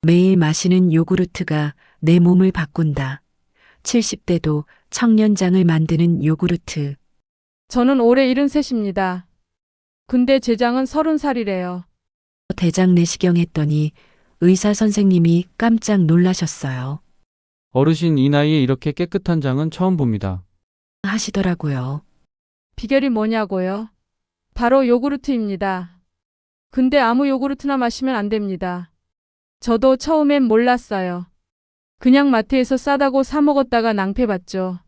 매일 마시는 요구르트가 내 몸을 바꾼다. 70대도 청년장을 만드는 요구르트. 저는 올해 73입니다. 근데 제 장은 30살이래요. 대장 내시경 했더니 의사 선생님이 깜짝 놀라셨어요. 어르신 이 나이에 이렇게 깨끗한 장은 처음 봅니다. 하시더라고요. 비결이 뭐냐고요? 바로 요구르트입니다. 근데 아무 요구르트나 마시면 안 됩니다. 저도 처음엔 몰랐어요. 그냥 마트에서 싸다고 사 먹었다가 낭패봤죠.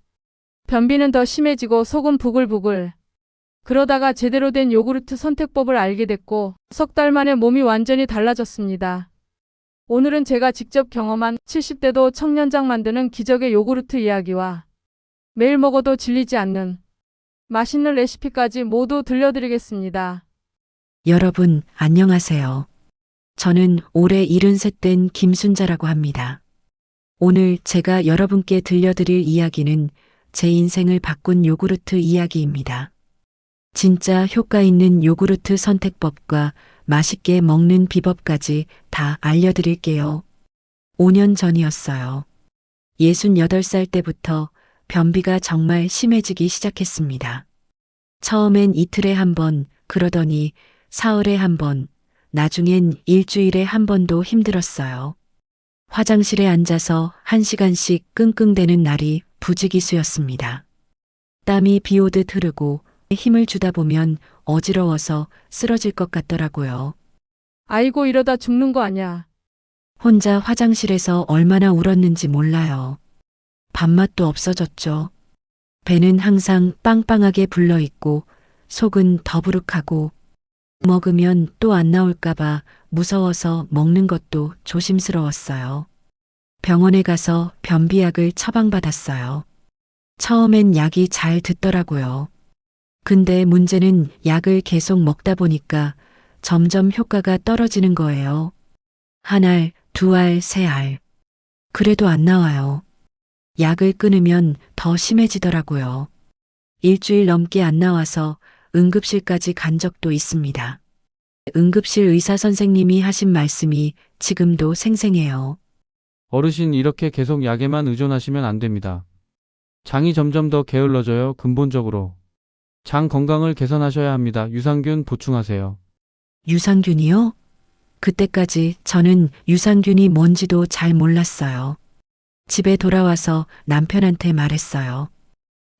변비는 더 심해지고 속은 부글부글. 그러다가 제대로 된 요구르트 선택법을 알게 됐고 석 달 만에 몸이 완전히 달라졌습니다. 오늘은 제가 직접 경험한 70대도 청년장 만드는 기적의 요구르트 이야기와 매일 먹어도 질리지 않는 맛있는 레시피까지 모두 들려드리겠습니다. 여러분, 안녕하세요. 저는 올해 73된 김순자라고 합니다. 오늘 제가 여러분께 들려드릴 이야기는 제 인생을 바꾼 요구르트 이야기입니다. 진짜 효과 있는 요구르트 선택법과 맛있게 먹는 비법까지 다 알려드릴게요. 5년 전이었어요. 68살 때부터 변비가 정말 심해지기 시작했습니다. 처음엔 이틀에 한 번, 그러더니 사흘에 한 번, 나중엔 일주일에 한 번도 힘들었어요. 화장실에 앉아서 1시간씩 끙끙대는 날이 부지기수였습니다. 땀이 비 오듯 흐르고 힘을 주다 보면 어지러워서 쓰러질 것 같더라고요. 아이고 이러다 죽는 거 아냐. 혼자 화장실에서 얼마나 울었는지 몰라요. 밥맛도 없어졌죠. 배는 항상 빵빵하게 불러있고 속은 더부룩하고 먹으면 또 안 나올까봐 무서워서 먹는 것도 조심스러웠어요. 병원에 가서 변비약을 처방받았어요. 처음엔 약이 잘 듣더라고요. 근데 문제는 약을 계속 먹다 보니까 점점 효과가 떨어지는 거예요. 한 알, 두 알, 세 알. 그래도 안 나와요. 약을 끊으면 더 심해지더라고요. 일주일 넘게 안 나와서 응급실까지 간 적도 있습니다. 응급실 의사 선생님이 하신 말씀이 지금도 생생해요. 어르신 이렇게 계속 약에만 의존하시면 안 됩니다. 장이 점점 더 게을러져요, 근본적으로. 장 건강을 개선하셔야 합니다. 유산균 보충하세요. 유산균이요? 그때까지 저는 유산균이 뭔지도 잘 몰랐어요. 집에 돌아와서 남편한테 말했어요.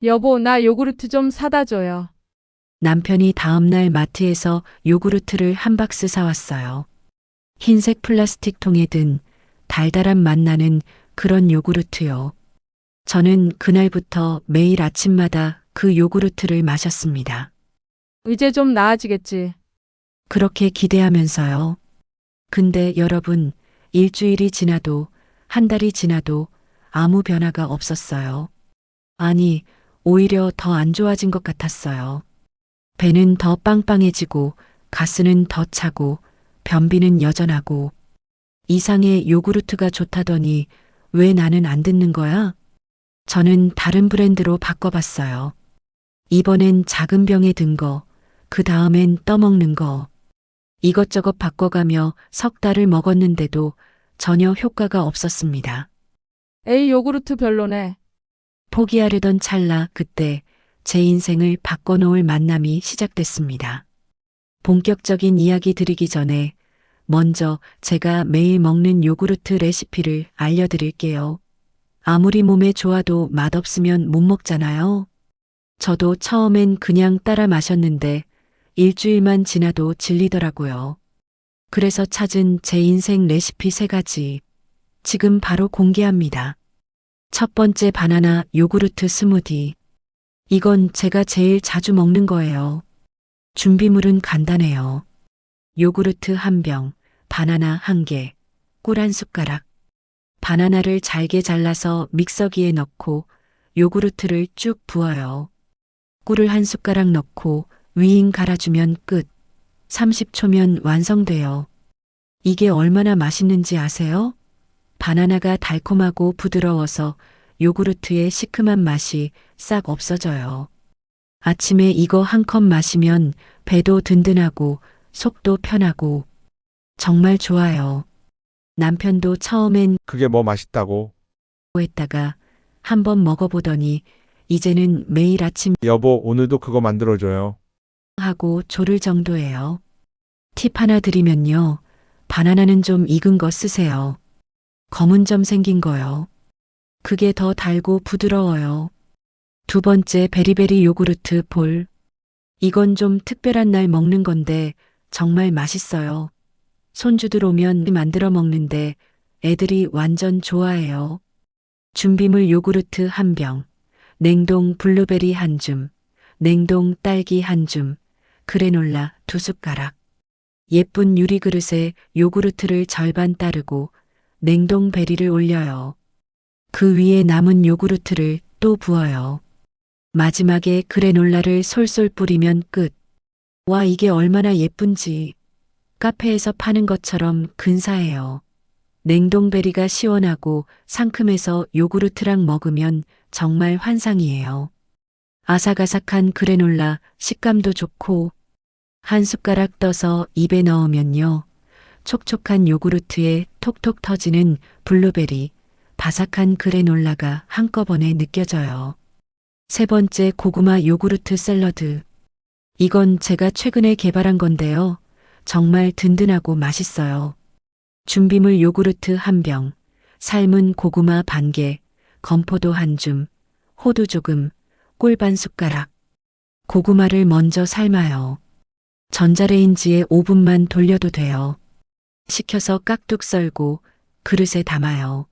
여보 나 요구르트 좀 사다 줘요. 남편이 다음날 마트에서 요구르트를 한 박스 사왔어요. 흰색 플라스틱 통에 든 달달한 맛 나는 그런 요구르트요. 저는 그날부터 매일 아침마다 그 요구르트를 마셨습니다. 이제 좀 나아지겠지. 그렇게 기대하면서요. 근데 여러분, 일주일이 지나도 한 달이 지나도 아무 변화가 없었어요. 아니, 오히려 더 안 좋아진 것 같았어요. 배는 더 빵빵해지고 가스는 더 차고 변비는 여전하고 이상의 요구르트가 좋다더니 왜 나는 안 듣는 거야? 저는 다른 브랜드로 바꿔봤어요. 이번엔 작은 병에 든 거, 그 다음엔 떠먹는 거. 이것저것 바꿔가며 석 달을 먹었는데도 전혀 효과가 없었습니다. 에이 요구르트 별로네. 포기하려던 찰나 그때 제 인생을 바꿔놓을 만남이 시작됐습니다. 본격적인 이야기 드리기 전에 먼저 제가 매일 먹는 요구르트 레시피를 알려드릴게요. 아무리 몸에 좋아도 맛없으면 못 먹잖아요. 저도 처음엔 그냥 따라 마셨는데 일주일만 지나도 질리더라고요. 그래서 찾은 제 인생 레시피 3가지. 지금 바로 공개합니다. 첫 번째 바나나 요구르트 스무디. 이건 제가 제일 자주 먹는 거예요. 준비물은 간단해요. 요구르트 1병, 바나나 1개, 꿀 1숟가락. 바나나를 잘게 잘라서 믹서기에 넣고 요구르트를 쭉 부어요. 꿀을 1숟가락 넣고 위잉 갈아주면 끝. 30초면 완성돼요. 이게 얼마나 맛있는지 아세요? 바나나가 달콤하고 부드러워서 요구르트의 시큼한 맛이 싹 없어져요. 아침에 이거 한 컵 마시면 배도 든든하고 속도 편하고 정말 좋아요. 남편도 처음엔 그게 뭐 맛있다고? 했다가 한번 먹어보더니 이제는 매일 아침 여보, 오늘도 그거 만들어줘요. 하고 조를 정도예요. 팁 하나 드리면요. 바나나는 좀 익은 거 쓰세요. 검은 점 생긴 거요. 그게 더 달고 부드러워요. 두 번째 베리베리 요구르트 볼. 이건 좀 특별한 날 먹는 건데 정말 맛있어요. 손주들 오면 만들어 먹는데 애들이 완전 좋아해요. 준비물 요구르트 한 병, 냉동 블루베리 한 줌, 냉동 딸기 한 줌, 그래놀라 2숟가락. 예쁜 유리 그릇에 요구르트를 절반 따르고 냉동 베리를 올려요. 그 위에 남은 요구르트를 또 부어요. 마지막에 그래놀라를 솔솔 뿌리면 끝. 와, 이게 얼마나 예쁜지. 카페에서 파는 것처럼 근사해요. 냉동베리가 시원하고 상큼해서 요구르트랑 먹으면 정말 환상이에요. 아삭아삭한 그래놀라 식감도 좋고 한 숟가락 떠서 입에 넣으면요. 촉촉한 요구르트에 톡톡 터지는 블루베리, 바삭한 그래놀라가 한꺼번에 느껴져요. 세 번째 고구마 요구르트 샐러드. 이건 제가 최근에 개발한 건데요. 정말 든든하고 맛있어요. 준비물 요구르트 한 병, 삶은 고구마 반 개, 건포도 한 줌, 호두 조금, 꿀 반 숟가락. 고구마를 먼저 삶아요. 전자레인지에 5분만 돌려도 돼요. 식혀서 깍둑 썰고 그릇에 담아요.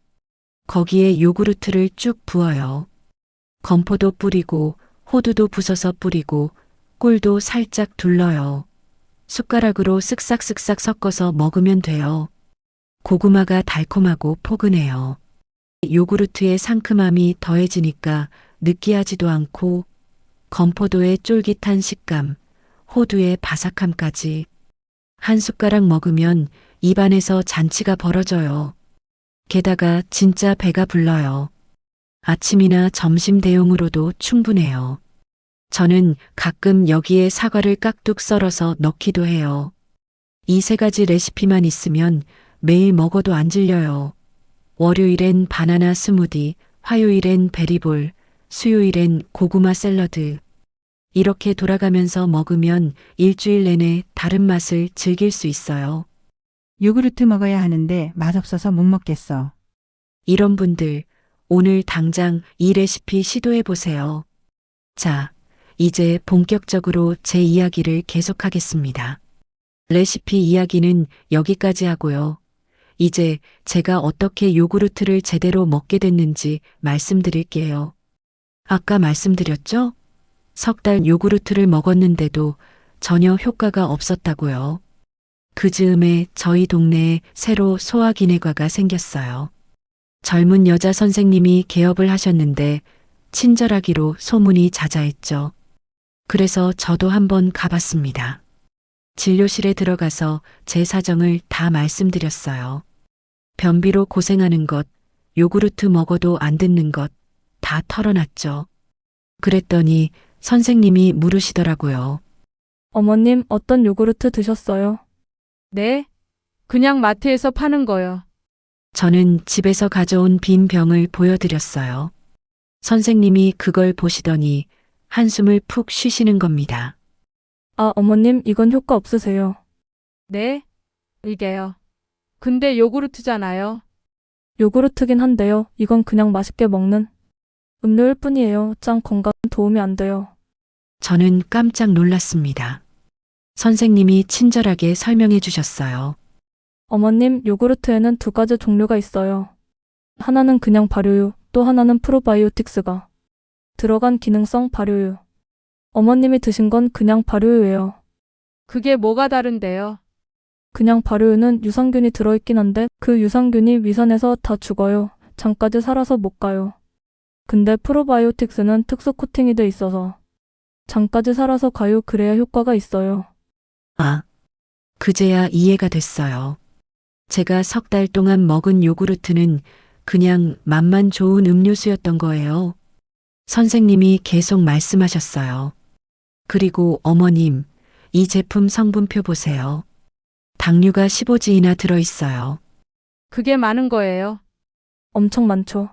거기에 요구르트를 쭉 부어요. 건포도 뿌리고 호두도 부숴서 뿌리고 꿀도 살짝 둘러요. 숟가락으로 쓱싹쓱싹 섞어서 먹으면 돼요. 고구마가 달콤하고 포근해요. 요구르트의 상큼함이 더해지니까 느끼하지도 않고 건포도의 쫄깃한 식감, 호두의 바삭함까지. 한 숟가락 먹으면 입안에서 잔치가 벌어져요. 게다가 진짜 배가 불러요. 아침이나 점심 대용으로도 충분해요. 저는 가끔 여기에 사과를 깍둑 썰어서 넣기도 해요. 이 세 가지 레시피만 있으면 매일 먹어도 안 질려요. 월요일엔 바나나 스무디, 화요일엔 베리볼, 수요일엔 고구마 샐러드. 이렇게 돌아가면서 먹으면 일주일 내내 다른 맛을 즐길 수 있어요. 요구르트 먹어야 하는데 맛없어서 못 먹겠어. 이런 분들 오늘 당장 이 레시피 시도해 보세요. 자, 이제 본격적으로 제 이야기를 계속하겠습니다. 레시피 이야기는 여기까지 하고요. 이제 제가 어떻게 요구르트를 제대로 먹게 됐는지 말씀드릴게요. 아까 말씀드렸죠? 석 달 요구르트를 먹었는데도 전혀 효과가 없었다고요. 그 즈음에 저희 동네에 새로 소화기내과가 생겼어요. 젊은 여자 선생님이 개업을 하셨는데 친절하기로 소문이 자자했죠. 그래서 저도 한번 가봤습니다. 진료실에 들어가서 제 사정을 다 말씀드렸어요. 변비로 고생하는 것, 요구르트 먹어도 안 듣는 것 다 털어놨죠. 그랬더니 선생님이 물으시더라고요. 어머님, 어떤 요구르트 드셨어요? 네? 그냥 마트에서 파는 거요. 저는 집에서 가져온 빈 병을 보여드렸어요. 선생님이 그걸 보시더니 한숨을 푹 쉬시는 겁니다. 아, 어머님, 이건 효과 없으세요. 네? 이게요. 근데 요구르트잖아요. 요구르트긴 한데요. 이건 그냥 맛있게 먹는 음료일 뿐이에요. 짠 건강 도움이 안 돼요. 저는 깜짝 놀랐습니다. 선생님이 친절하게 설명해 주셨어요. 어머님, 요구르트에는 두 가지 종류가 있어요. 하나는 그냥 발효유, 또 하나는 프로바이오틱스가 들어간 기능성 발효유. 어머님이 드신 건 그냥 발효유예요. 그게 뭐가 다른데요? 그냥 발효유는 유산균이 들어있긴 한데 그 유산균이 위산에서 다 죽어요. 장까지 살아서 못 가요. 근데 프로바이오틱스는 특수 코팅이 돼 있어서 장까지 살아서 가요. 그래야 효과가 있어요. 아, 그제야 이해가 됐어요. 제가 석 달 동안 먹은 요구르트는 그냥 맛만 좋은 음료수였던 거예요. 선생님이 계속 말씀하셨어요. 그리고 어머님, 이 제품 성분표 보세요. 당류가 15지이나 들어있어요. 그게 많은 거예요. 엄청 많죠.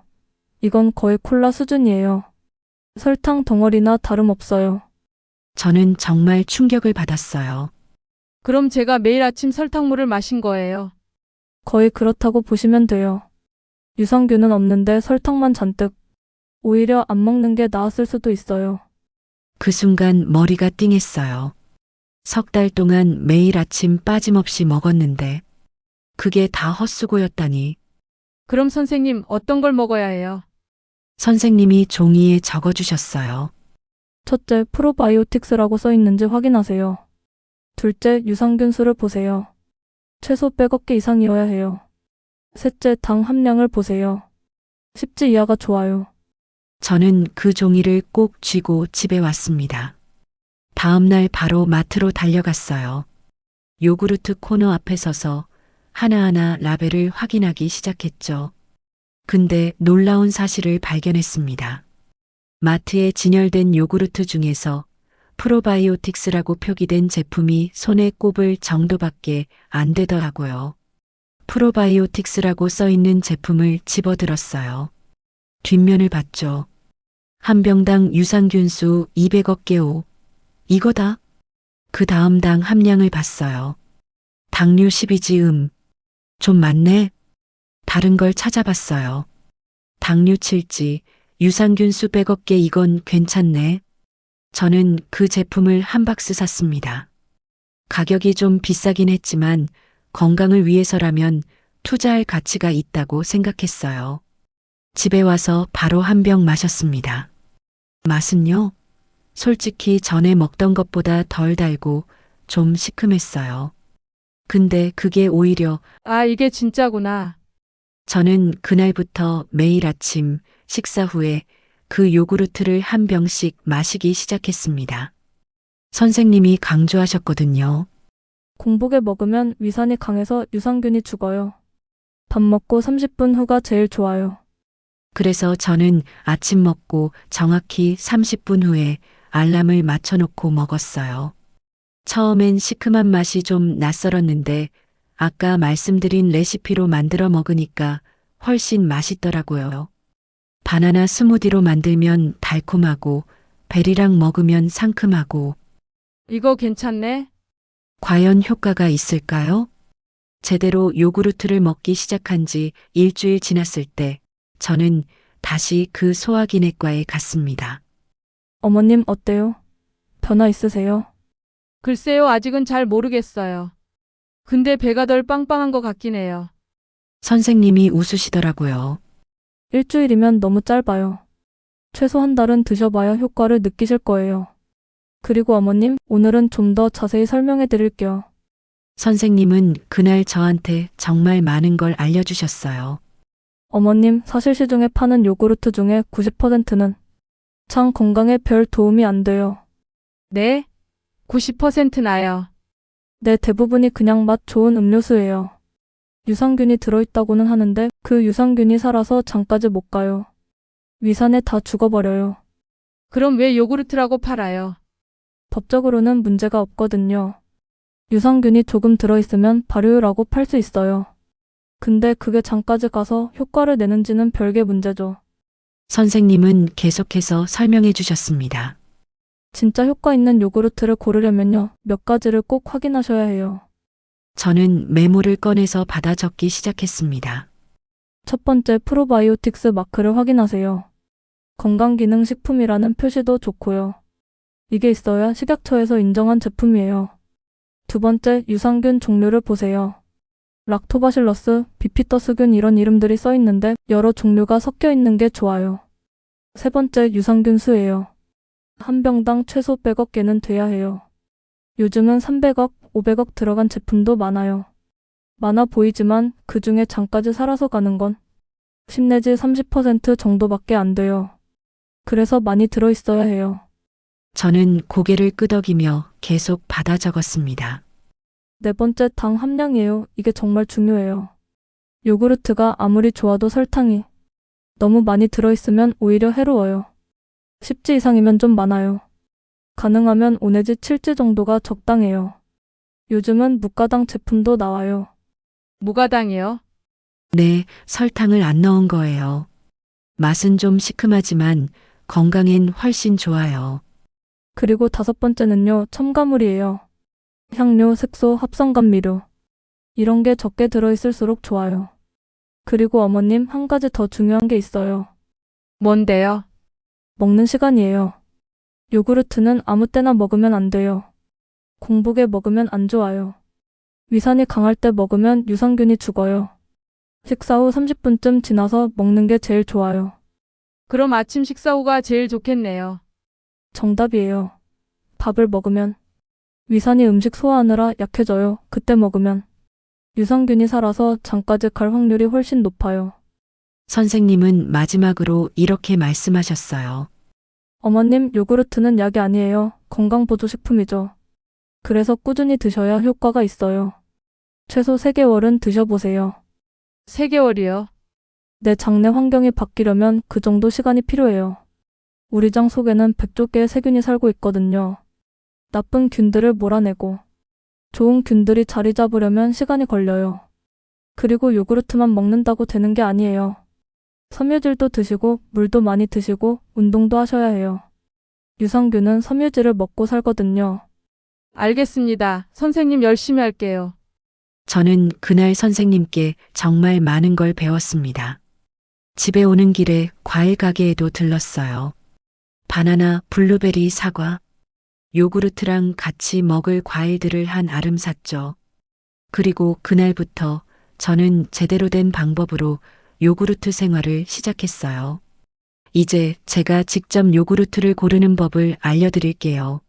이건 거의 콜라 수준이에요. 설탕 덩어리나 다름없어요. 저는 정말 충격을 받았어요. 그럼 제가 매일 아침 설탕물을 마신 거예요. 거의 그렇다고 보시면 돼요. 유산균은 없는데 설탕만 잔뜩. 오히려 안 먹는 게 나았을 수도 있어요. 그 순간 머리가 띵했어요. 석 달 동안 매일 아침 빠짐없이 먹었는데 그게 다 헛수고였다니. 그럼 선생님, 어떤 걸 먹어야 해요? 선생님이 종이에 적어주셨어요. 첫째, 프로바이오틱스라고 써 있는지 확인하세요. 둘째, 유산균 수를 보세요. 최소 100개 이상이어야 해요. 셋째, 당 함량을 보세요. 10지 이하가 좋아요. 저는 그 종이를 꼭 쥐고 집에 왔습니다. 다음 날 바로 마트로 달려갔어요. 요구르트 코너 앞에 서서 하나하나 라벨을 확인하기 시작했죠. 근데 놀라운 사실을 발견했습니다. 마트에 진열된 요구르트 중에서 프로바이오틱스라고 표기된 제품이 손에 꼽을 정도밖에 안 되더라고요. 프로바이오틱스라고 써 있는 제품을 집어들었어요. 뒷면을 봤죠. 한 병당 유산균수 200억 개오. 이거다. 그 다음 당 함량을 봤어요. 당류 12지 좀 많네. 다른 걸 찾아봤어요. 당류 7지, 유산균수 100억 개 이건 괜찮네. 저는 그 제품을 한 박스 샀습니다. 가격이 좀 비싸긴 했지만 건강을 위해서라면 투자할 가치가 있다고 생각했어요. 집에 와서 바로 한 병 마셨습니다. 맛은요? 솔직히 전에 먹던 것보다 덜 달고 좀 시큼했어요. 근데 그게 오히려 아, 이게 진짜구나. 저는 그날부터 매일 아침 식사 후에 그 요구르트를 한 병씩 마시기 시작했습니다. 선생님이 강조하셨거든요. 공복에 먹으면 위산이 강해서 유산균이 죽어요. 밥 먹고 30분 후가 제일 좋아요. 그래서 저는 아침 먹고 정확히 30분 후에 알람을 맞춰놓고 먹었어요. 처음엔 시큼한 맛이 좀 낯설었는데 아까 말씀드린 레시피로 만들어 먹으니까 훨씬 맛있더라고요. 바나나 스무디로 만들면 달콤하고 베리랑 먹으면 상큼하고 이거 괜찮네? 과연 효과가 있을까요? 제대로 요구르트를 먹기 시작한 지 일주일 지났을 때 저는 다시 그 소화기내과에 갔습니다. 어머님 어때요? 변화 있으세요? 글쎄요, 아직은 잘 모르겠어요. 근데 배가 덜 빵빵한 것 같긴 해요. 선생님이 웃으시더라고요. 일주일이면 너무 짧아요. 최소 한 달은 드셔봐야 효과를 느끼실 거예요. 그리고 어머님, 오늘은 좀 더 자세히 설명해 드릴게요. 선생님은 그날 저한테 정말 많은 걸 알려주셨어요. 어머님, 사실 시중에 파는 요구르트 중에 90%는 장 건강에 별 도움이 안 돼요. 네? 90% 나요. 네, 대부분이 그냥 맛 좋은 음료수예요. 유산균이 들어있다고는 하는데 그 유산균이 살아서 장까지 못 가요. 위산에 다 죽어버려요. 그럼 왜 요구르트라고 팔아요? 법적으로는 문제가 없거든요. 유산균이 조금 들어있으면 발효유라고 팔 수 있어요. 근데 그게 장까지 가서 효과를 내는지는 별개 문제죠. 선생님은 계속해서 설명해 주셨습니다. 진짜 효과 있는 요구르트를 고르려면요, 몇 가지를 꼭 확인하셔야 해요. 저는 메모를 꺼내서 받아 적기 시작했습니다. 첫 번째, 프로바이오틱스 마크를 확인하세요. 건강기능식품이라는 표시도 좋고요. 이게 있어야 식약처에서 인정한 제품이에요. 두 번째, 유산균 종류를 보세요. 락토바실러스, 비피더스균 이런 이름들이 써 있는데 여러 종류가 섞여 있는 게 좋아요. 세 번째, 유산균 수예요. 한 병당 최소 100억 개는 돼야 해요. 요즘은 300억, 500억 들어간 제품도 많아요. 많아 보이지만 그 중에 장까지 살아서 가는 건 10 내지 30% 정도밖에 안 돼요. 그래서 많이 들어있어야 해요. 저는 고개를 끄덕이며 계속 받아 적었습니다. 네 번째, 당 함량이에요. 이게 정말 중요해요. 요구르트가 아무리 좋아도 설탕이 너무 많이 들어있으면 오히려 해로워요. 10지 이상이면 좀 많아요. 가능하면 5 내지 7지 정도가 적당해요. 요즘은 무가당 제품도 나와요. 무가당이요? 네, 설탕을 안 넣은 거예요. 맛은 좀 시큼하지만 건강엔 훨씬 좋아요. 그리고 5번째는요, 첨가물이에요. 향료, 색소, 합성감미료. 이런 게 적게 들어있을수록 좋아요. 그리고 어머님, 한 가지 더 중요한 게 있어요. 뭔데요? 먹는 시간이에요. 요구르트는 아무 때나 먹으면 안 돼요. 공복에 먹으면 안 좋아요. 위산이 강할 때 먹으면 유산균이 죽어요. 식사 후 30분쯤 지나서 먹는 게 제일 좋아요. 그럼 아침 식사 후가 제일 좋겠네요. 정답이에요. 밥을 먹으면 위산이 음식 소화하느라 약해져요. 그때 먹으면 유산균이 살아서 장까지 갈 확률이 훨씬 높아요. 선생님은 마지막으로 이렇게 말씀하셨어요. 어머님, 요구르트는 약이 아니에요. 건강보조식품이죠. 그래서 꾸준히 드셔야 효과가 있어요. 최소 3개월은 드셔보세요. 3개월이요. 내 장내 환경이 바뀌려면 그 정도 시간이 필요해요. 우리 장 속에는 100조 개의 세균이 살고 있거든요. 나쁜 균들을 몰아내고 좋은 균들이 자리 잡으려면 시간이 걸려요. 그리고 요구르트만 먹는다고 되는 게 아니에요. 섬유질도 드시고 물도 많이 드시고 운동도 하셔야 해요. 유산균은 섬유질을 먹고 살거든요. 알겠습니다. 선생님 열심히 할게요. 저는 그날 선생님께 정말 많은 걸 배웠습니다. 집에 오는 길에 과일 가게에도 들렀어요. 바나나, 블루베리, 사과, 요구르트랑 같이 먹을 과일들을 한 알음 샀죠. 그리고 그날부터 저는 제대로 된 방법으로 요구르트 생활을 시작했어요. 이제 제가 직접 요구르트를 고르는 법을 알려드릴게요.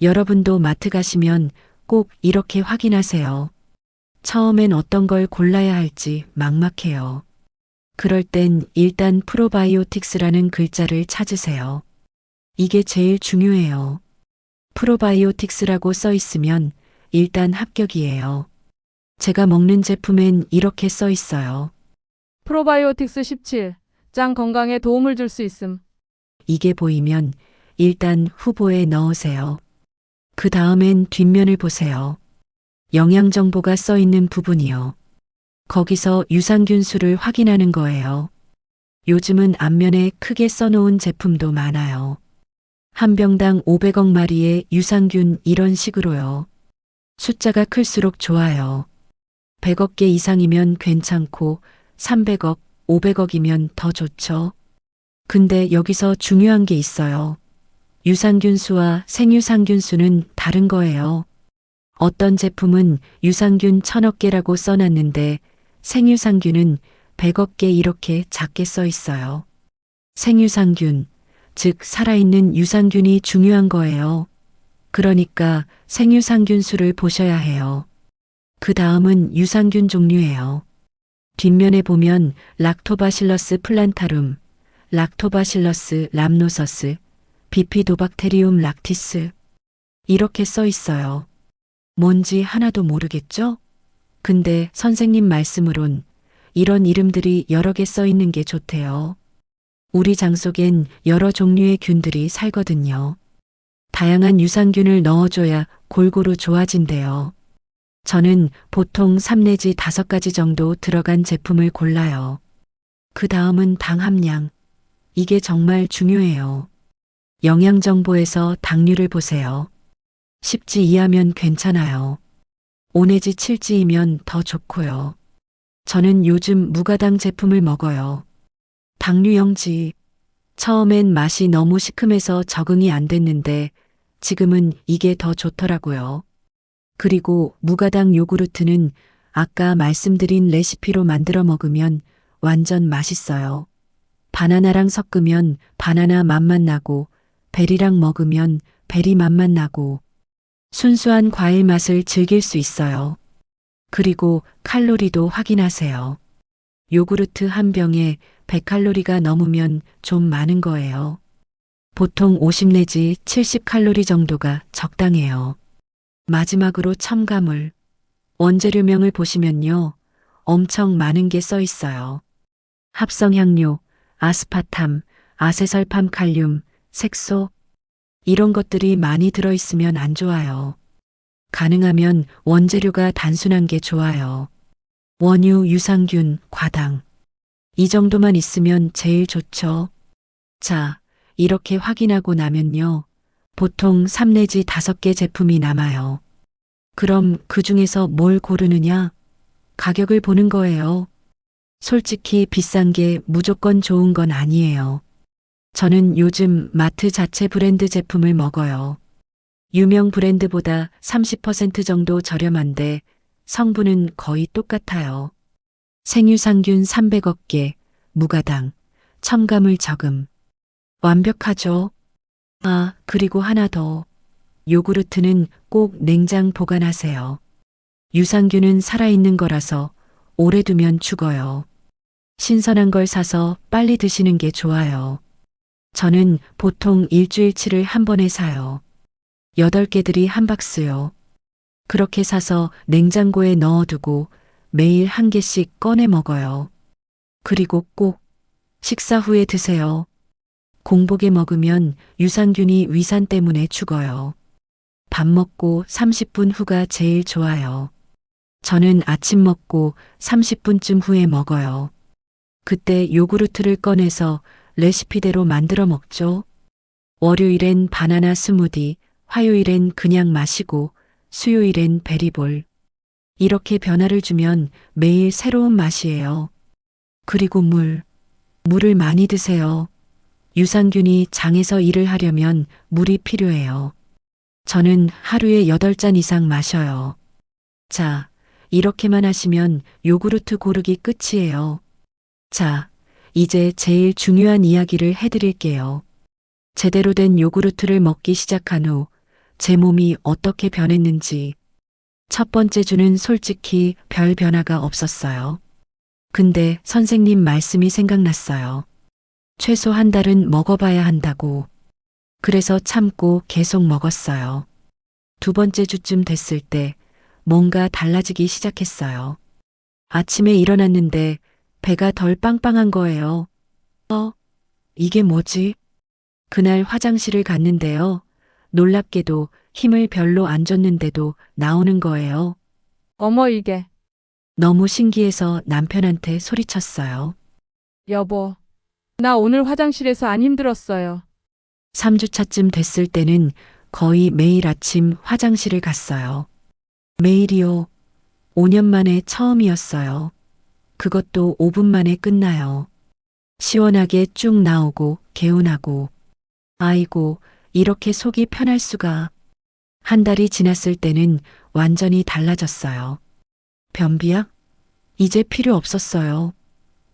여러분도 마트 가시면 꼭 이렇게 확인하세요. 처음엔 어떤 걸 골라야 할지 막막해요. 그럴 땐 일단 프로바이오틱스라는 글자를 찾으세요. 이게 제일 중요해요. 프로바이오틱스라고 써 있으면 일단 합격이에요. 제가 먹는 제품엔 이렇게 써 있어요. 프로바이오틱스 17. 장 건강에 도움을 줄 수 있음. 이게 보이면 일단 후보에 넣으세요. 그 다음엔 뒷면을 보세요. 영양 정보가 써 있는 부분이요. 거기서 유산균 수를 확인하는 거예요. 요즘은 앞면에 크게 써놓은 제품도 많아요. 한 병당 500억 마리의 유산균 이런 식으로요. 숫자가 클수록 좋아요. 100억 개 이상이면 괜찮고 300억, 500억이면 더 좋죠. 근데 여기서 중요한 게 있어요. 유산균 수와 생유산균 수는 다른 거예요. 어떤 제품은 유산균 1000억 개라고 써놨는데 생유산균은 100억 개 이렇게 작게 써 있어요. 생유산균, 즉 살아있는 유산균이 중요한 거예요. 그러니까 생유산균 수를 보셔야 해요. 그 다음은 유산균 종류예요. 뒷면에 보면 락토바실러스 플란타룸, 락토바실러스 람노서스, 비피도박테리움 락티스 이렇게 써 있어요. 뭔지 하나도 모르겠죠? 근데 선생님 말씀으론 이런 이름들이 여러 개 써 있는 게 좋대요. 우리 장 속엔 여러 종류의 균들이 살거든요. 다양한 유산균을 넣어줘야 골고루 좋아진대요. 저는 보통 3 내지 5가지 정도 들어간 제품을 골라요. 그 다음은 당 함량. 이게 정말 중요해요. 영양정보에서 당류를 보세요. 10지 이하면 괜찮아요. 5 내지 7지이면 더 좋고요. 저는 요즘 무가당 제품을 먹어요. 당류 0지. 처음엔 맛이 너무 시큼해서 적응이 안 됐는데 지금은 이게 더 좋더라고요. 그리고 무가당 요구르트는 아까 말씀드린 레시피로 만들어 먹으면 완전 맛있어요. 바나나랑 섞으면 바나나 맛만 나고 베리랑 먹으면 베리 맛만 나고 순수한 과일 맛을 즐길 수 있어요. 그리고 칼로리도 확인하세요. 요구르트 한 병에 100칼로리가 넘으면 좀 많은 거예요. 보통 50 내지 70칼로리 정도가 적당해요. 마지막으로 첨가물. 원재료명을 보시면요. 엄청 많은 게 써 있어요. 합성향료, 아스파탐, 아세설팜칼륨, 색소. 이런 것들이 많이 들어있으면 안 좋아요. 가능하면 원재료가 단순한 게 좋아요. 원유, 유산균, 과당. 이 정도만 있으면 제일 좋죠. 자, 이렇게 확인하고 나면요. 보통 3 내지 5개 제품이 남아요. 그럼 그 중에서 뭘 고르느냐? 가격을 보는 거예요. 솔직히 비싼 게 무조건 좋은 건 아니에요. 저는 요즘 마트 자체 브랜드 제품을 먹어요. 유명 브랜드보다 30% 정도 저렴한데 성분은 거의 똑같아요. 생유산균 300억 개, 무가당, 첨가물 저금. 완벽하죠? 아, 그리고 하나 더. 요구르트는 꼭 냉장 보관하세요. 유산균은 살아있는 거라서 오래 두면 죽어요. 신선한 걸 사서 빨리 드시는 게 좋아요. 저는 보통 일주일치를 한 번에 사요. 8개들이 한 박스요. 그렇게 사서 냉장고에 넣어두고 매일 1개씩 꺼내 먹어요. 그리고 꼭 식사 후에 드세요. 공복에 먹으면 유산균이 위산 때문에 죽어요. 밥 먹고 30분 후가 제일 좋아요. 저는 아침 먹고 30분쯤 후에 먹어요. 그때 요구르트를 꺼내서 레시피대로 만들어 먹죠. 월요일엔 바나나 스무디, 화요일엔 그냥 마시고, 수요일엔 베리볼. 이렇게 변화를 주면 매일 새로운 맛이에요. 그리고 물을 많이 드세요. 유산균이 장에서 일을 하려면 물이 필요해요. 저는 하루에 8잔 이상 마셔요. 자, 이렇게만 하시면 요구르트 고르기 끝이에요. 자, 이제 제일 중요한 이야기를 해드릴게요. 제대로 된 요구르트를 먹기 시작한 후 제 몸이 어떻게 변했는지. 첫 번째 주는 솔직히 별 변화가 없었어요. 근데 선생님 말씀이 생각났어요. 최소 한 달은 먹어봐야 한다고. 그래서 참고 계속 먹었어요. 두 번째 주쯤 됐을 때 뭔가 달라지기 시작했어요. 아침에 일어났는데 배가 덜 빵빵한 거예요. 이게 뭐지? 그날 화장실을 갔는데요. 놀랍게도 힘을 별로 안 줬는데도 나오는 거예요. 어머 이게. 너무 신기해서 남편한테 소리쳤어요. 여보. 나 오늘 화장실에서 안 힘들었어요. 3주차쯤 됐을 때는 거의 매일 아침 화장실을 갔어요. 매일이요. 5년 만에 처음이었어요. 그것도 5분 만에 끝나요. 시원하게 쭉 나오고 개운하고. 아이고, 이렇게 속이 편할 수가. 한 달이 지났을 때는 완전히 달라졌어요. 변비약? 이제 필요 없었어요.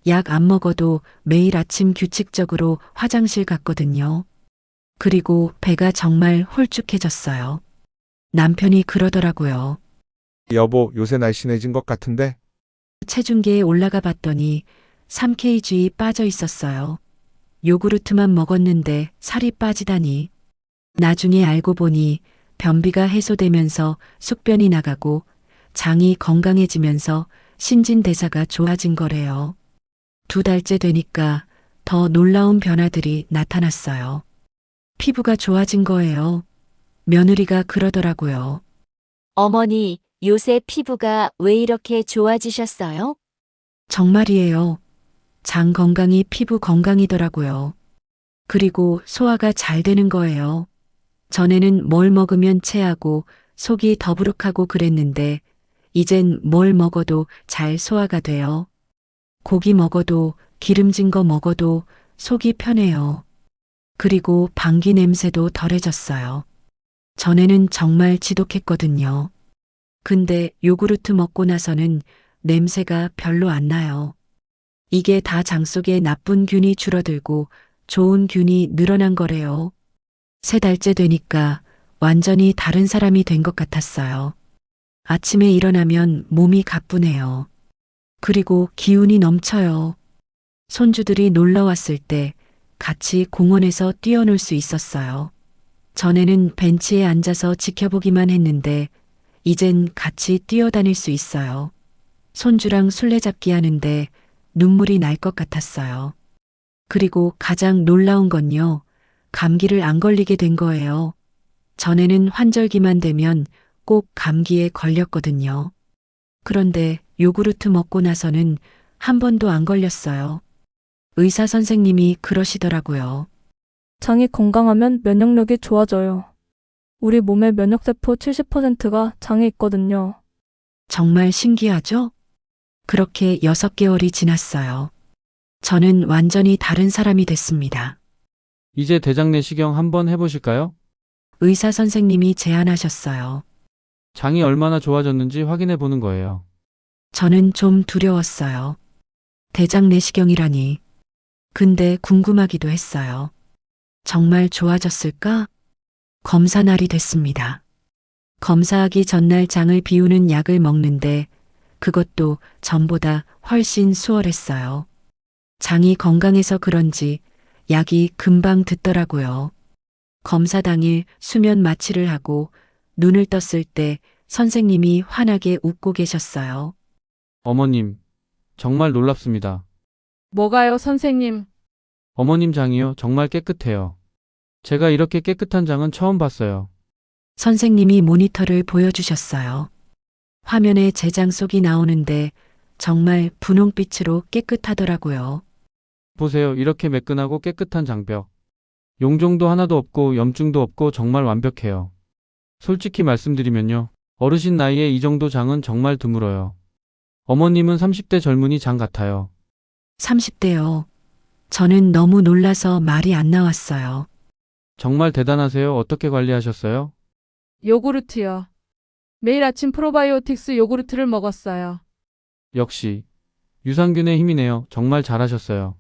약 안 먹어도 매일 아침 규칙적으로 화장실 갔거든요. 그리고 배가 정말 홀쭉해졌어요. 남편이 그러더라고요. 여보, 요새 날씬해진 것 같은데? 체중계에 올라가 봤더니 3kg 빠져 있었어요. 요구르트만 먹었는데 살이 빠지다니. 나중에 알고 보니 변비가 해소되면서 숙변이 나가고 장이 건강해지면서 신진대사가 좋아진 거래요. 2달째 되니까 더 놀라운 변화들이 나타났어요. 피부가 좋아진 거예요. 며느리가 그러더라고요. 어머니, 요새 피부가 왜 이렇게 좋아지셨어요? 정말이에요. 장 건강이 피부 건강이더라고요. 그리고 소화가 잘 되는 거예요. 전에는 뭘 먹으면 체하고 속이 더부룩하고 그랬는데 이젠 뭘 먹어도 잘 소화가 돼요. 고기 먹어도 기름진 거 먹어도 속이 편해요. 그리고 방귀 냄새도 덜해졌어요. 전에는 정말 지독했거든요. 근데 요구르트 먹고 나서는 냄새가 별로 안 나요. 이게 다 장 속에 나쁜 균이 줄어들고 좋은 균이 늘어난 거래요. 3달째 되니까 완전히 다른 사람이 된 것 같았어요. 아침에 일어나면 몸이 가뿐해요. 그리고 기운이 넘쳐요. 손주들이 놀러 왔을 때 같이 공원에서 뛰어놀 수 있었어요. 전에는 벤치에 앉아서 지켜보기만 했는데 이젠 같이 뛰어다닐 수 있어요. 손주랑 술래잡기 하는데 눈물이 날 것 같았어요. 그리고 가장 놀라운 건요. 감기를 안 걸리게 된 거예요. 전에는 환절기만 되면 꼭 감기에 걸렸거든요. 그런데 요구르트 먹고 나서는 한 번도 안 걸렸어요. 의사 선생님이 그러시더라고요. 장이 건강하면 면역력이 좋아져요. 우리 몸의 면역세포 70%가 장에 있거든요. 정말 신기하죠? 그렇게 6개월이 지났어요. 저는 완전히 다른 사람이 됐습니다. 이제 대장 내시경 한번 해보실까요? 의사 선생님이 제안하셨어요. 장이 얼마나 좋아졌는지 확인해 보는 거예요. 저는 좀 두려웠어요. 대장 내시경이라니. 근데 궁금하기도 했어요. 정말 좋아졌을까? 검사 날이 됐습니다. 검사하기 전날 장을 비우는 약을 먹는데 그것도 전보다 훨씬 수월했어요. 장이 건강해서 그런지 약이 금방 듣더라고요. 검사 당일 수면 마취를 하고 눈을 떴을 때 선생님이 환하게 웃고 계셨어요. 어머님, 정말 놀랍습니다. 뭐가요, 선생님? 어머님 장이요, 정말 깨끗해요. 제가 이렇게 깨끗한 장은 처음 봤어요. 선생님이 모니터를 보여주셨어요. 화면에 제 장 속이 나오는데 정말 분홍빛으로 깨끗하더라고요. 보세요, 이렇게 매끈하고 깨끗한 장벽. 용종도 하나도 없고 염증도 없고 정말 완벽해요. 솔직히 말씀드리면요, 어르신 나이에 이 정도 장은 정말 드물어요. 어머님은 30대 젊은이 장 같아요. 30대요. 저는 너무 놀라서 말이 안 나왔어요. 정말 대단하세요. 어떻게 관리하셨어요? 요구르트요. 매일 아침 프로바이오틱스 요구르트를 먹었어요. 역시 유산균의 힘이네요. 정말 잘하셨어요.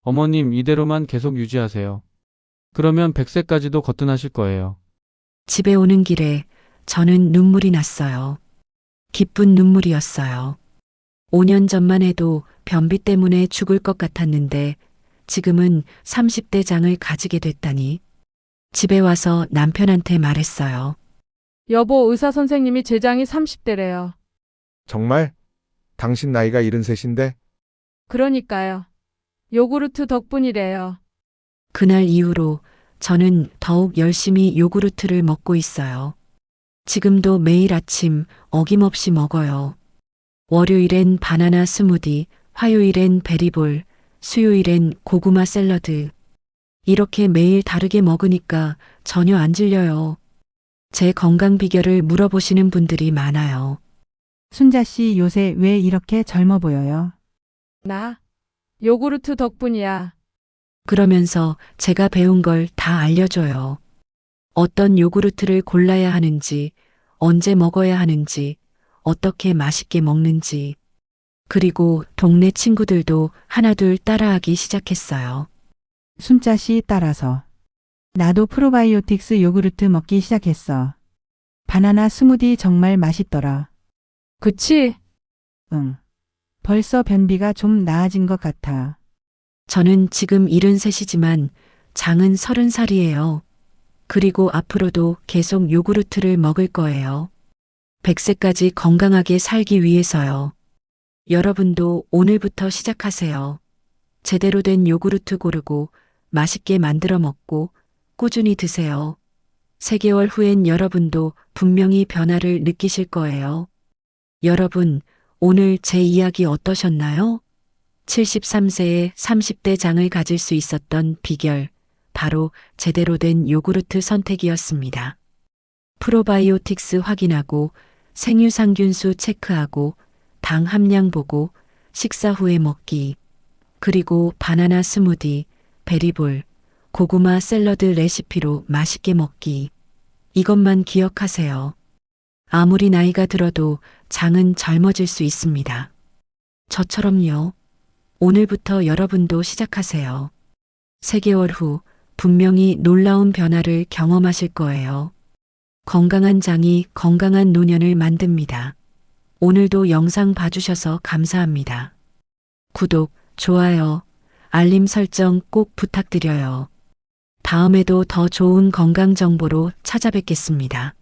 어머님, 이대로만 계속 유지하세요. 그러면 100세까지도 거뜬하실 거예요. 집에 오는 길에 저는 눈물이 났어요. 기쁜 눈물이었어요. 5년 전만 해도 변비 때문에 죽을 것 같았는데 지금은 30대 장을 가지게 됐다니. 집에 와서 남편한테 말했어요. 여보, 의사 선생님이 제 장이 30대래요. 정말? 당신 나이가 73인데? 그러니까요. 요구르트 덕분이래요. 그날 이후로 저는 더욱 열심히 요구르트를 먹고 있어요. 지금도 매일 아침 어김없이 먹어요. 월요일엔 바나나 스무디, 화요일엔 베리볼, 수요일엔 고구마 샐러드. 이렇게 매일 다르게 먹으니까 전혀 안 질려요. 제 건강 비결을 물어보시는 분들이 많아요. 순자 씨 요새 왜 이렇게 젊어 보여요? 나 요구르트 덕분이야. 그러면서 제가 배운 걸 다 알려줘요. 어떤 요구르트를 골라야 하는지, 언제 먹어야 하는지, 어떻게 맛있게 먹는지. 그리고 동네 친구들도 하나둘 따라하기 시작했어요. 순자 씨 따라서. 나도 프로바이오틱스 요구르트 먹기 시작했어. 바나나 스무디 정말 맛있더라. 그치? 응. 벌써 변비가 좀 나아진 것 같아. 저는 지금 73이지만 장은 30살이에요. 그리고 앞으로도 계속 요구르트를 먹을 거예요. 100세까지 건강하게 살기 위해서요. 여러분도 오늘부터 시작하세요. 제대로 된 요구르트 고르고 맛있게 만들어 먹고 꾸준히 드세요. 3개월 후엔 여러분도 분명히 변화를 느끼실 거예요. 여러분, 오늘 제 이야기 어떠셨나요? 73세에 30대 장을 가질 수 있었던 비결, 바로 제대로 된 요구르트 선택이었습니다. 프로바이오틱스 확인하고 생유상균수 체크하고 당 함량 보고 식사 후에 먹기. 그리고 바나나 스무디, 베리볼, 고구마 샐러드 레시피로 맛있게 먹기. 이것만 기억하세요. 아무리 나이가 들어도 장은 젊어질 수 있습니다. 저처럼요. 오늘부터 여러분도 시작하세요. 3개월 후 분명히 놀라운 변화를 경험하실 거예요. 건강한 장이 건강한 노년을 만듭니다. 오늘도 영상 봐주셔서 감사합니다. 구독, 좋아요, 알림 설정 꼭 부탁드려요. 다음에도 더 좋은 건강 정보로 찾아뵙겠습니다.